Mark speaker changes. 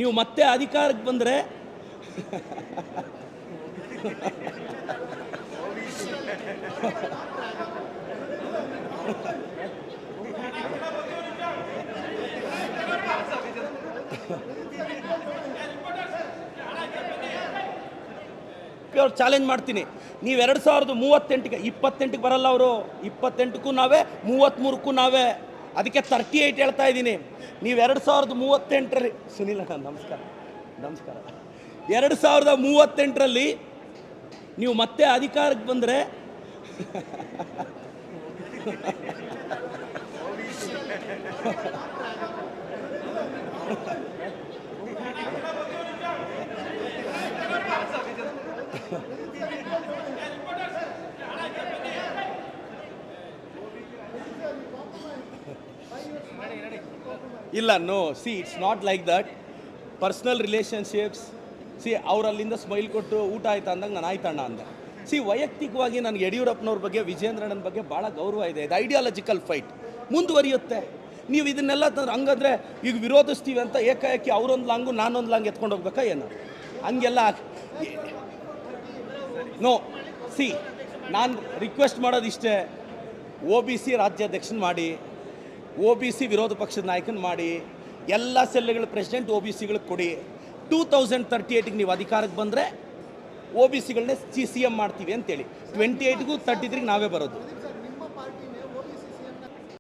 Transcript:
Speaker 1: ನೀವು ಮತ್ತೆ ಅಧಿಕಾರಕ್ಕೆ ಬಂದರೆ ಅವ್ರು ಚಾಲೆಂಜ್ ಮಾಡ್ತೀನಿ. ನೀವು 2038ಗೆ 28ಗೆ ಬರಲ್ಲ, ಅವರು 28ಕ್ಕೂ ನಾವೇ, 33ಕ್ಕೂ ನಾವೇ. ಅದಕ್ಕೆ 38 ಹೇಳ್ತಾ ಇದ್ದೀನಿ. ನೀವು 2038ರಲ್ಲಿ ಸುನೀಲ್ ಅಣ್ಣ ನಮಸ್ಕಾರ 2038ರಲ್ಲಿ ನೀವು ಮತ್ತೆ ಅಧಿಕಾರಕ್ಕೆ ಬಂದರೆ ಇಲ್ಲ, no, see it's not like that. Personal relationships, see ಅವರಲ್ಲಿಂದ ಸ್ಮೈಲ್ ಕೊಟ್ಟು ಊಟ ಆಯ್ತಾ ಅಂದಾಗ ನಾನು ಆಯ್ತಣ್ಣ ಅಂದೆ. ಸಿ ವೈಯಕ್ತಿಕವಾಗಿ ನನಗೆ ಯಡಿಯೂರಪ್ಪನವ್ರ ಬಗ್ಗೆ, ವಿಜೇಂದ್ರಣ್ಣನ ಬಗ್ಗೆ ಭಾಳ ಗೌರವ ಇದೆ. ಇದು ಐಡಿಯಾಲಜಿಕಲ್ ಫೈಟ್ ಮುಂದುವರಿಯುತ್ತೆ. ನೀವು ಇದನ್ನೆಲ್ಲ ಹಂಗಂದರೆ ಈಗ ವಿರೋಧಿಸ್ತೀವಿ ಅಂತ ಏಕಾಏಕಿ ಅವರೊಂದು ಲಾಂಗು ನಾನೊಂದು ಲಾಂಗ್ ಎತ್ಕೊಂಡು ಹೋಗ್ಬೇಕಾ ಏನು? ಹಂಗೆಲ್ಲ ನೋ. ಸಿ ನಾನು ರಿಕ್ವೆಸ್ಟ್ ಮಾಡೋದಿಷ್ಟೇ, OBC ರಾಜ್ಯಾಧ್ಯಕ್ಷನ ಮಾಡಿ, OBC ವಿರೋಧ ಪಕ್ಷದ ನಾಯಕನ ಮಾಡಿ, ಎಲ್ಲ ಸೆಲ್ಗಳ ಪ್ರೆಸಿಡೆಂಟ್ OBCಗಳಿಗೆ ಕೊಡಿ. 2038ಗೆ ನೀವು ಅಧಿಕಾರಕ್ಕೆ ಬಂದರೆ OBCಗಳನ್ನೇ CM ಮಾಡ್ತೀವಿ ಅಂತೇಳಿ. 28ಗೂ 33ಗೆ ನಾವೇ ಬರೋದು.